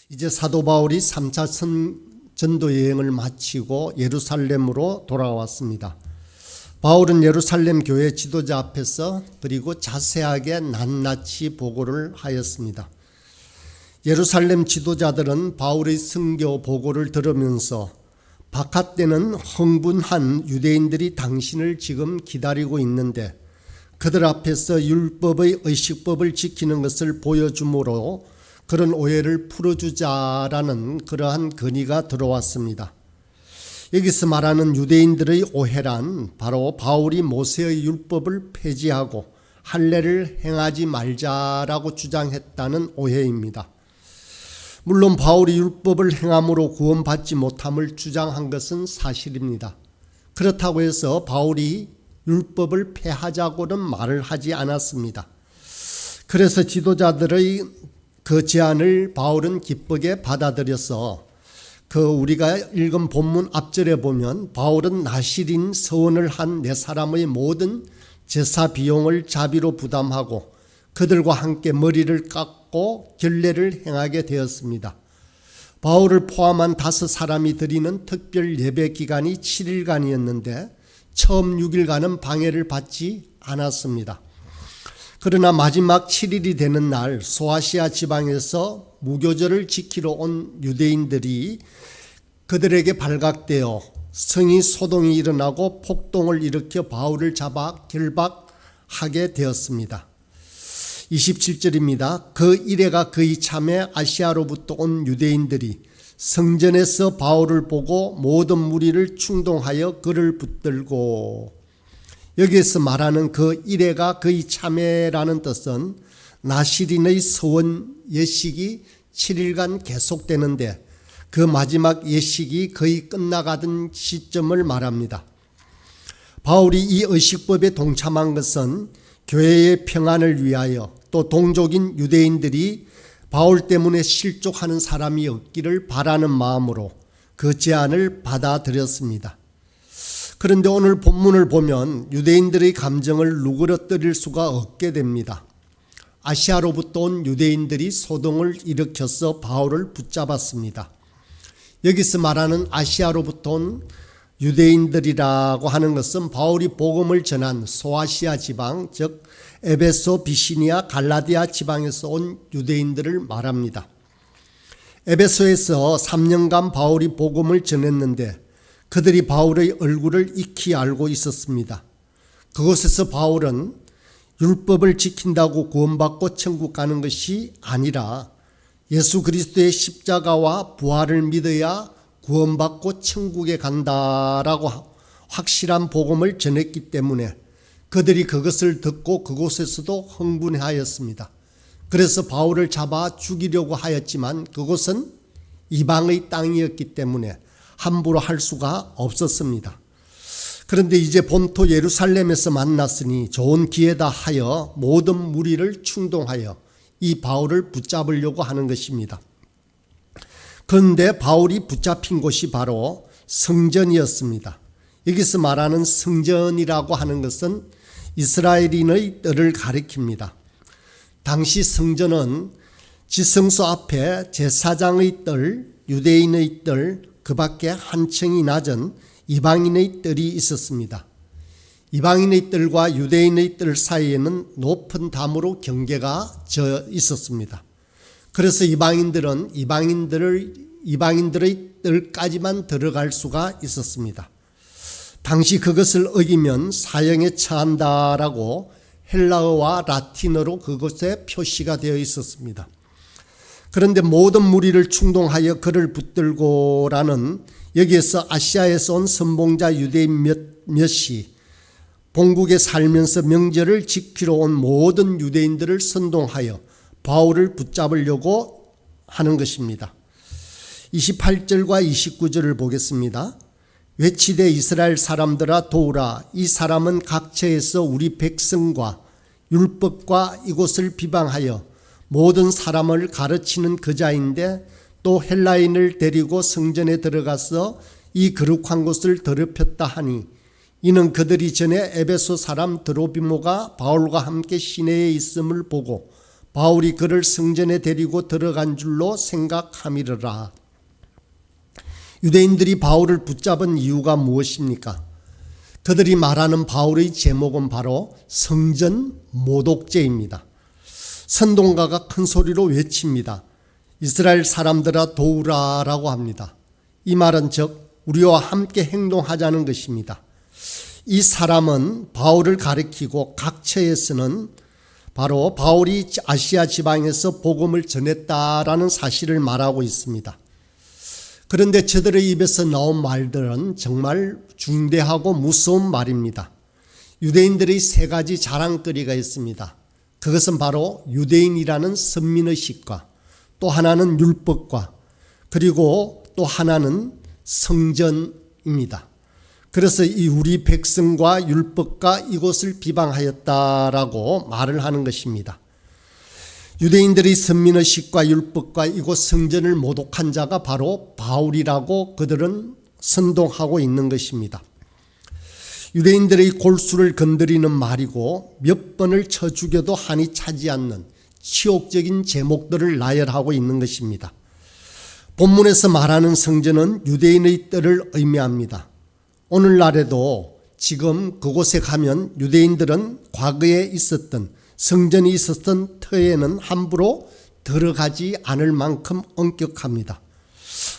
이제 사도 바울이 3차 전도 여행을 마치고 예루살렘으로 돌아왔습니다. 바울은 예루살렘 교회 지도자 앞에서 그리고 자세하게 낱낱이 보고를 하였습니다. 예루살렘 지도자들은 바울의 선교 보고를 들으면서 바깥에는 흥분한 유대인들이 당신을 지금 기다리고 있는데 그들 앞에서 율법의 의식법을 지키는 것을 보여주므로 그런 오해를 풀어주자라는 그러한 건의가 들어왔습니다. 여기서 말하는 유대인들의 오해란 바로 바울이 모세의 율법을 폐지하고 할례를 행하지 말자라고 주장했다는 오해입니다. 물론 바울이 율법을 행함으로 구원받지 못함을 주장한 것은 사실입니다. 그렇다고 해서 바울이 율법을 폐하자고는 말을 하지 않았습니다. 그래서 지도자들의 그 제안을 바울은 기쁘게 받아들여서 우리가 읽은 본문 앞절에 보면 바울은 나실인 서원을 한 네 사람의 모든 제사 비용을 자비로 부담하고 그들과 함께 머리를 깎고 결례를 행하게 되었습니다. 바울을 포함한 5사람이 드리는 특별 예배 기간이 7일간이었는데 처음 6일간은 방해를 받지 않았습니다. 그러나 마지막 7일이 되는 날 소아시아 지방에서 무교절을 지키러 온 유대인들이 그들에게 발각되어 성이 소동이 일어나고 폭동을 일으켜 바울을 잡아 결박하게 되었습니다. 27절입니다. 그 이래가 그의 참에 아시아로부터 온 유대인들이 성전에서 바울을 보고 모든 무리를 충동하여 그를 붙들고, 여기에서 말하는 그 이래가 그의 참회라는 뜻은 나실인의 서원 예식이 7일간 계속되는데 그 마지막 예식이 거의 끝나가던 시점을 말합니다. 바울이 이 의식법에 동참한 것은 교회의 평안을 위하여 또 동족인 유대인들이 바울 때문에 실족하는 사람이 없기를 바라는 마음으로 그 제안을 받아들였습니다. 그런데 오늘 본문을 보면 유대인들의 감정을 누그러뜨릴 수가 없게 됩니다. 아시아로부터 온 유대인들이 소동을 일으켜서 바울을 붙잡았습니다. 여기서 말하는 아시아로부터 온 유대인들이라고 하는 것은 바울이 복음을 전한 소아시아 지방, 즉 에베소, 비시니아, 갈라디아 지방에서 온 유대인들을 말합니다. 에베소에서 3년간 바울이 복음을 전했는데 그들이 바울의 얼굴을 익히 알고 있었습니다. 그곳에서 바울은 율법을 지킨다고 구원받고 천국 가는 것이 아니라 예수 그리스도의 십자가와 부활을 믿어야 구원받고 천국에 간다라고 확실한 복음을 전했기 때문에 그들이 그것을 듣고 그곳에서도 흥분하였습니다. 그래서 바울을 잡아 죽이려고 하였지만 그곳은 이방의 땅이었기 때문에 함부로 할 수가 없었습니다. 그런데 이제 본토 예루살렘에서 만났으니 좋은 기회다 하여 모든 무리를 충동하여 이 바울을 붙잡으려고 하는 것입니다. 그런데 바울이 붙잡힌 곳이 바로 성전이었습니다. 여기서 말하는 성전이라고 하는 것은 이스라엘인의 뜰을 가리킵니다. 당시 성전은 지성소 앞에 제사장의 뜰, 유대인의 뜰, 그 밖에 한 층이 낮은 이방인의 뜰이 있었습니다. 이방인의 뜰과 유대인의 뜰 사이에는 높은 담으로 경계가 져 있었습니다. 그래서 이방인들은 이방인들의 뜰까지만 들어갈 수가 있었습니다. 당시 그것을 어기면 사형에 처한다라고 헬라어와 라틴어로 그것에 표시가 되어 있었습니다. 그런데 모든 무리를 충동하여 그를 붙들고라는 여기에서 아시아에서 온 선봉자 유대인 몇이 본국에 살면서 명절을 지키러 온 모든 유대인들을 선동하여 바울을 붙잡으려고 하는 것입니다. 28절과 29절을 보겠습니다. 외치되 이스라엘 사람들아 도우라. 이 사람은 각처에서 우리 백성과 율법과 이곳을 비방하여 모든 사람을 가르치는 그자인데 또 헬라인을 데리고 성전에 들어가서 이 거룩한 곳을 더럽혔다 하니 이는 그들이 전에 에베소 사람 드로비모가 바울과 함께 시내에 있음을 보고 바울이 그를 성전에 데리고 들어간 줄로 생각함이러라. 유대인들이 바울을 붙잡은 이유가 무엇입니까? 그들이 말하는 바울의 제목은 바로 성전 모독죄입니다. 선동가가 큰 소리로 외칩니다. 이스라엘 사람들아 도우라라고 합니다. 이 말은 즉 우리와 함께 행동하자는 것입니다. 이 사람은 바울을 가리키고 각 처에서는 바로 바울이 아시아 지방에서 복음을 전했다라는 사실을 말하고 있습니다. 그런데 저들의 입에서 나온 말들은 정말 중대하고 무서운 말입니다. 유대인들의 세 가지 자랑거리가 있습니다. 그것은 바로 유대인이라는 선민의식과 또 하나는 율법과 그리고 또 하나는 성전입니다. 그래서 이 우리 백성과 율법과 이곳을 비방하였다라고 말을 하는 것입니다. 유대인들이 선민의식과 율법과 이곳 성전을 모독한 자가 바로 바울이라고 그들은 선동하고 있는 것입니다. 유대인들의 골수를 건드리는 말이고 몇 번을 쳐 죽여도 한이 차지 않는 치욕적인 제목들을 나열하고 있는 것입니다. 본문에서 말하는 성전은 유대인의 뜰을 의미합니다. 오늘날에도 지금 그곳에 가면 유대인들은 과거에 있었던 성전이 있었던 터에는 함부로 들어가지 않을 만큼 엄격합니다.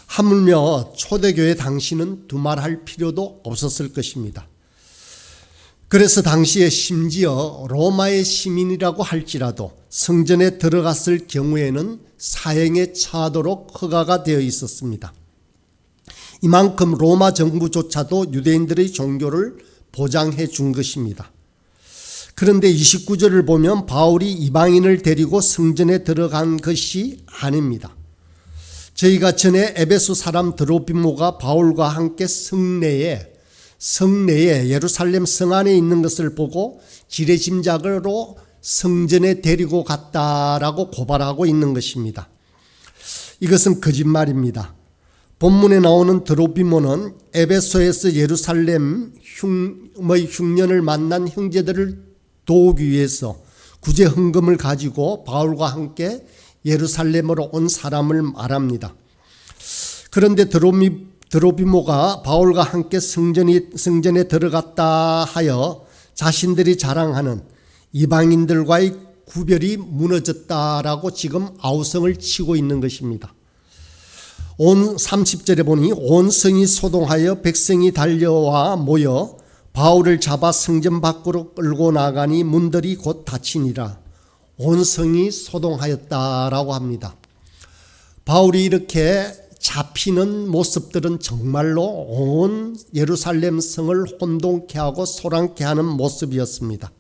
하물며 초대교회 당시는 두말할 필요도 없었을 것입니다. 그래서 당시에 심지어 로마의 시민이라고 할지라도 성전에 들어갔을 경우에는 사형에 처하도록 허가가 되어 있었습니다. 이만큼 로마 정부조차도 유대인들의 종교를 보장해 준 것입니다. 그런데 29절을 보면 바울이 이방인을 데리고 성전에 들어간 것이 아닙니다. 저희가 전에 에베소 사람 드로피모가 바울과 함께 성내에 예루살렘 성 안에 있는 것을 보고 지레짐작으로 성전에 데리고 갔다라고 고발하고 있는 것입니다. 이것은 거짓말입니다. 본문에 나오는 드로피모는 에베소에서 예루살렘의 흉년을 만난 형제들을 도우기 위해서 구제 헌금을 가지고 바울과 함께 예루살렘으로 온 사람을 말합니다. 그런데 드로피모가 바울과 함께 성전에 들어갔다 하여 자신들이 자랑하는 이방인들과의 구별이 무너졌다라고 지금 아우성을 치고 있는 것입니다. 30절에 보니 온 성이 소동하여 백성이 달려와 모여 바울을 잡아 성전 밖으로 끌고 나가니 문들이 곧 닫히니라. 온 성이 소동하였다라고 합니다. 바울이 이렇게 잡히는 모습들은 정말로 온 예루살렘 성을 혼동케 하고 소란케 하는 모습이었습니다.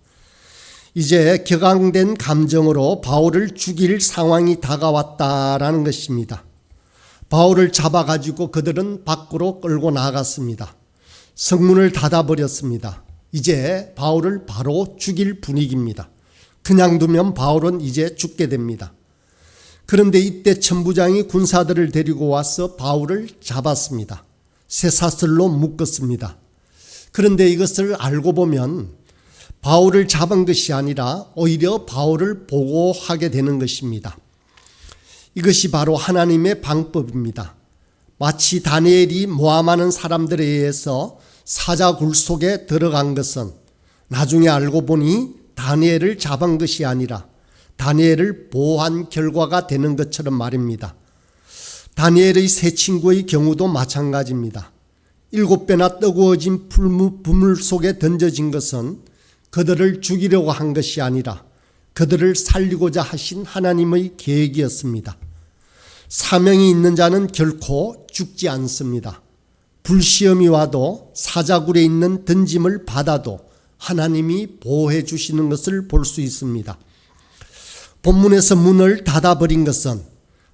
이제 격앙된 감정으로 바울을 죽일 상황이 다가왔다라는 것입니다. 바울을 잡아가지고 그들은 밖으로 끌고 나갔습니다. 성문을 닫아버렸습니다. 이제 바울을 바로 죽일 분위기입니다. 그냥 두면 바울은 이제 죽게 됩니다. 그런데 이때 천부장이 군사들을 데리고 와서 바울을 잡았습니다. 쇠사슬로 묶었습니다. 그런데 이것을 알고 보면 바울을 잡은 것이 아니라 오히려 바울을 보호하게 되는 것입니다. 이것이 바로 하나님의 방법입니다. 마치 다니엘이 모함하는 사람들에 의해서 사자굴 속에 들어간 것은 나중에 알고 보니 다니엘을 잡은 것이 아니라 다니엘을 보호한 결과가 되는 것처럼 말입니다. 다니엘의 세 친구의 경우도 마찬가지입니다. 7배나 뜨거워진 부물 속에 던져진 것은 그들을 죽이려고 한 것이 아니라 그들을 살리고자 하신 하나님의 계획이었습니다. 사명이 있는 자는 결코 죽지 않습니다. 불시험이 와도 사자굴에 있는 던짐을 받아도 하나님이 보호해 주시는 것을 볼 수 있습니다. 본문에서 문을 닫아버린 것은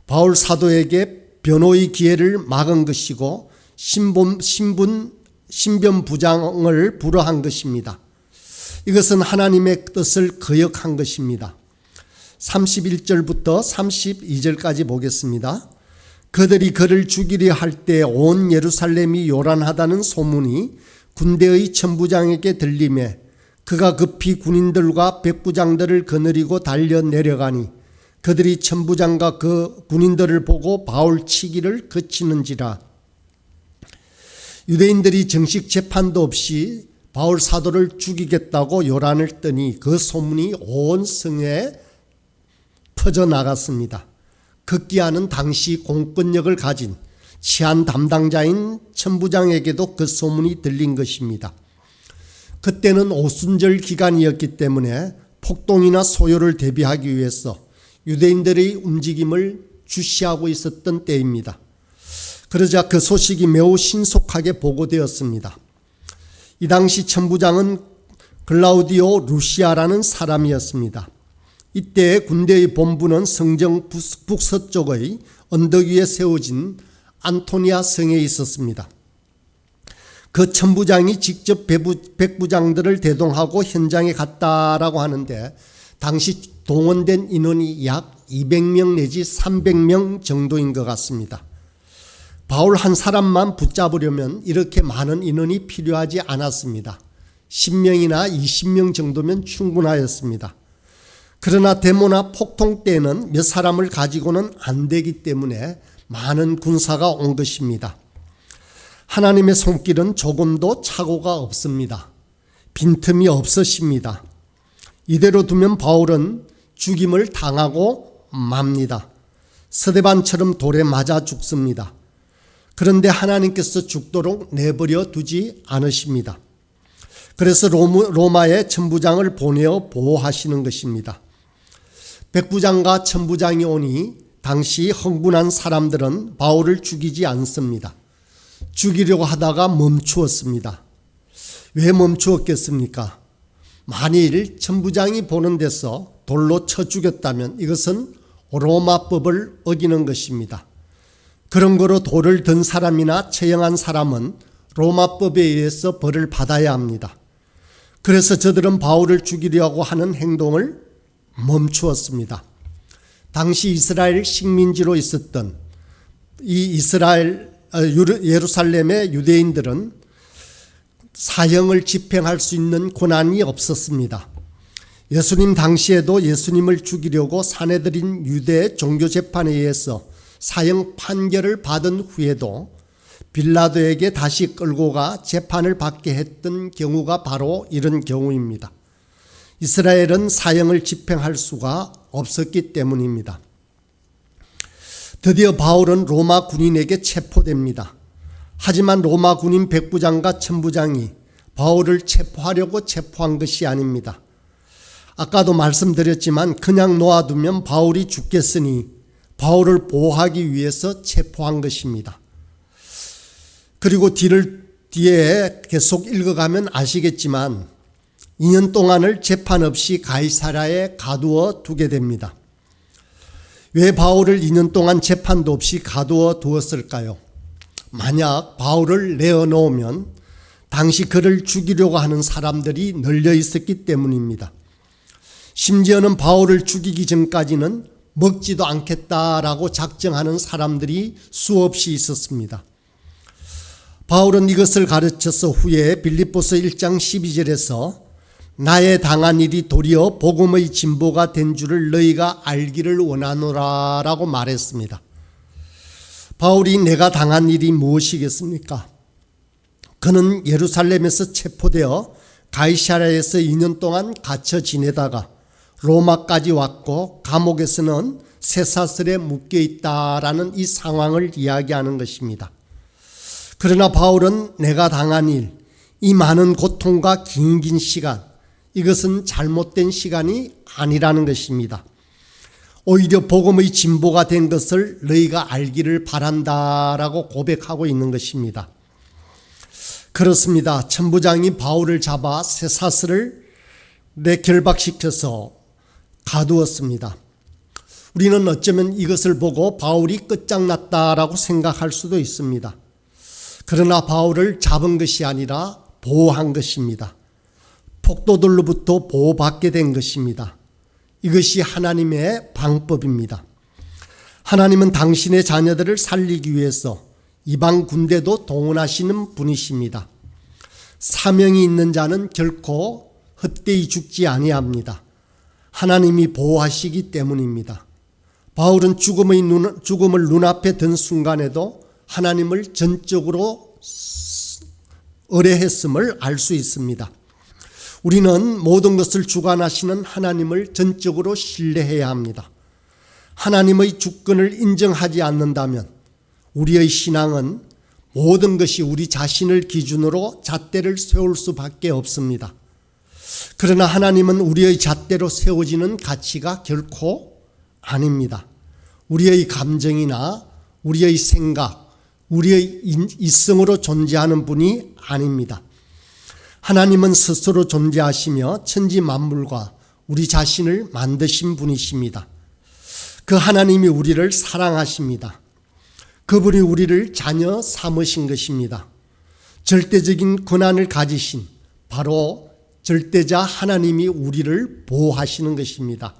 바울 사도에게 변호의 기회를 막은 것이고 신변 부장을 불허한 것입니다. 이것은 하나님의 뜻을 거역한 것입니다. 31절부터 32절까지 보겠습니다. 그들이 그를 죽이려 할 때 온 예루살렘이 요란하다는 소문이 군대의 천부장에게 들리매 그가 급히 군인들과 백부장들을 거느리고 달려 내려가니 그들이 천부장과 그 군인들을 보고 바울 치기를 그치는지라. 유대인들이 정식 재판도 없이 바울 사도를 죽이겠다고 요란을 떠니 그 소문이 온 성에 퍼져나갔습니다. 급기야는 당시 공권력을 가진 치안 담당자인 천부장에게도 그 소문이 들린 것입니다. 그때는 오순절 기간이었기 때문에 폭동이나 소요를 대비하기 위해서 유대인들의 움직임을 주시하고 있었던 때입니다. 그러자 그 소식이 매우 신속하게 보고되었습니다. 이 당시 천부장은 글라우디오 루시아라는 사람이었습니다. 이때 군대의 본부는 성정 북서쪽의 언덕 위에 세워진 안토니아 성에 있었습니다. 그 천부장이 직접 백부장들을 대동하고 현장에 갔다라고 하는데 당시 동원된 인원이 약 200명 내지 300명 정도인 것 같습니다. 바울 한 사람만 붙잡으려면 이렇게 많은 인원이 필요하지 않았습니다. 10명이나 20명 정도면 충분하였습니다. 그러나 데모나 폭동 때는 몇 사람을 가지고는 안 되기 때문에 많은 군사가 온 것입니다. 하나님의 손길은 조금도 착오가 없습니다. 빈틈이 없으십니다. 이대로 두면 바울은 죽임을 당하고 맙니다. 스데반처럼 돌에 맞아 죽습니다. 그런데 하나님께서 죽도록 내버려 두지 않으십니다. 그래서 로마의 천부장을 보내어 보호하시는 것입니다. 백부장과 천부장이 오니 당시 흥분한 사람들은 바울을 죽이지 않습니다. 죽이려고 하다가 멈추었습니다. 왜 멈추었겠습니까? 만일 천부장이 보는 데서 돌로 쳐 죽였다면 이것은 로마법을 어기는 것입니다. 그런 거로 돌을 든 사람이나 처형한 사람은 로마법에 의해서 벌을 받아야 합니다. 그래서 저들은 바울을 죽이려고 하는 행동을 멈추었습니다. 당시 이스라엘 식민지로 있었던 이 예루살렘의 유대인들은 사형을 집행할 수 있는 권한이 없었습니다. 예수님 당시에도 예수님을 죽이려고 사내들인 유대 종교재판에 의해서 사형 판결을 받은 후에도 빌라도에게 다시 끌고 가 재판을 받게 했던 경우가 바로 이런 경우입니다. 이스라엘은 사형을 집행할 수가 없었기 때문입니다. 드디어 바울은 로마 군인에게 체포됩니다. 하지만 로마 군인 백부장과 천부장이 바울을 체포하려고 체포한 것이 아닙니다. 아까도 말씀드렸지만 그냥 놓아두면 바울이 죽겠으니 바울을 보호하기 위해서 체포한 것입니다. 그리고 뒤에 계속 읽어가면 아시겠지만 2년 동안을 재판 없이 가이사랴에 가두어 두게 됩니다. 왜 바울을 2년 동안 재판도 없이 가두어 두었을까요? 만약 바울을 내어놓으면 당시 그를 죽이려고 하는 사람들이 널려 있었기 때문입니다. 심지어는 바울을 죽이기 전까지는 먹지도 않겠다라고 작정하는 사람들이 수없이 있었습니다. 바울은 이것을 가르쳐서 후에 빌립보서 1장 12절에서 나의 당한 일이 도리어 복음의 진보가 된 줄을 너희가 알기를 원하노라 라고 말했습니다. 바울이 내가 당한 일이 무엇이겠습니까? 그는 예루살렘에서 체포되어 가이사랴에서 2년 동안 갇혀 지내다가 로마까지 왔고 감옥에서는 쇠사슬에 묶여 있다라는 이 상황을 이야기하는 것입니다. 그러나 바울은 내가 당한 일, 이 많은 고통과 긴 시간, 이것은 잘못된 시간이 아니라는 것입니다. 오히려 복음의 진보가 된 것을 너희가 알기를 바란다라고 고백하고 있는 것입니다. 그렇습니다. 천부장이 바울을 잡아 쇠사슬을 결박시켜서 가두었습니다. 우리는 어쩌면 이것을 보고 바울이 끝장났다라고 생각할 수도 있습니다. 그러나 바울을 잡은 것이 아니라 보호한 것입니다. 폭도들로부터 보호받게 된 것입니다. 이것이 하나님의 방법입니다. 하나님은 당신의 자녀들을 살리기 위해서 이방 군대도 동원하시는 분이십니다. 사명이 있는 자는 결코 헛되이 죽지 아니합니다. 하나님이 보호하시기 때문입니다. 바울은 죽음을 눈앞에 든 순간에도 하나님을 전적으로 의뢰했음을 알 수 있습니다. 우리는 모든 것을 주관하시는 하나님을 전적으로 신뢰해야 합니다. 하나님의 주권을 인정하지 않는다면 우리의 신앙은 모든 것이 우리 자신을 기준으로 잣대를 세울 수밖에 없습니다. 그러나 하나님은 우리의 잣대로 세워지는 가치가 결코 아닙니다. 우리의 감정이나 우리의 생각, 우리의 이성으로 존재하는 분이 아닙니다. 하나님은 스스로 존재하시며 천지 만물과 우리 자신을 만드신 분이십니다. 그 하나님이 우리를 사랑하십니다. 그분이 우리를 자녀 삼으신 것입니다. 절대적인 권한을 가지신 바로 절대자 하나님이 우리를 보호하시는 것입니다.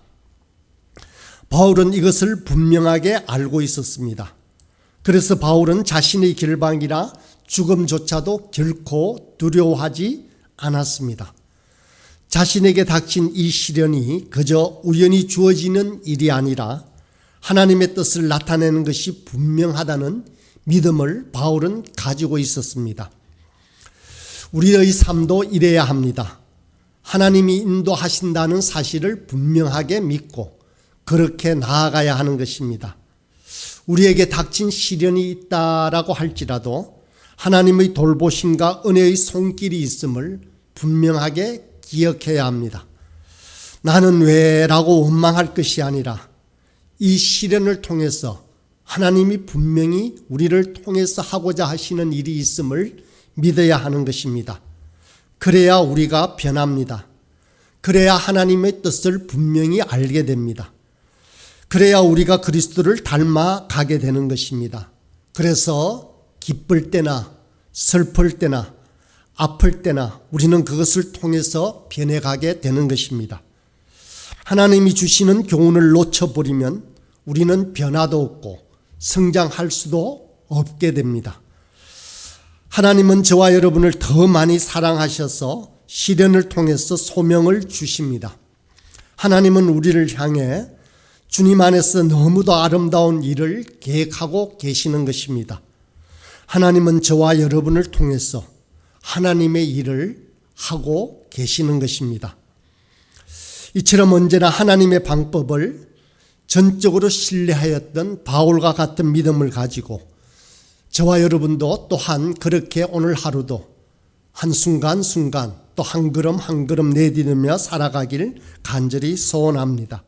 바울은 이것을 분명하게 알고 있었습니다. 그래서 바울은 자신의 결방이나 죽음조차도 결코 두려워하지 않았습니다. 자신에게 닥친 이 시련이 그저 우연히 주어지는 일이 아니라 하나님의 뜻을 나타내는 것이 분명하다는 믿음을 바울은 가지고 있었습니다. 우리의 삶도 이래야 합니다. 하나님이 인도하신다는 사실을 분명하게 믿고 그렇게 나아가야 하는 것입니다. 우리에게 닥친 시련이 있다라고 할지라도 하나님의 돌보심과 은혜의 손길이 있음을 분명하게 기억해야 합니다. 나는 왜? 라고 원망할 것이 아니라 이 시련을 통해서 하나님이 분명히 우리를 통해서 하고자 하시는 일이 있음을 믿어야 하는 것입니다. 그래야 우리가 변합니다. 그래야 하나님의 뜻을 분명히 알게 됩니다. 그래야 우리가 그리스도를 닮아가게 되는 것입니다. 그래서 기쁠 때나 슬플 때나 아플 때나 우리는 그것을 통해서 변해가게 되는 것입니다. 하나님이 주시는 교훈을 놓쳐버리면 우리는 변화도 없고 성장할 수도 없게 됩니다. 하나님은 저와 여러분을 더 많이 사랑하셔서 시련을 통해서 소명을 주십니다. 하나님은 우리를 향해 주님 안에서 너무도 아름다운 일을 계획하고 계시는 것입니다. 하나님은 저와 여러분을 통해서 하나님의 일을 하고 계시는 것입니다. 이처럼 언제나 하나님의 방법을 전적으로 신뢰하였던 바울과 같은 믿음을 가지고 저와 여러분도 또한 그렇게 오늘 하루도 한순간순간 또 한 걸음 한 걸음 내디디며 살아가길 간절히 소원합니다.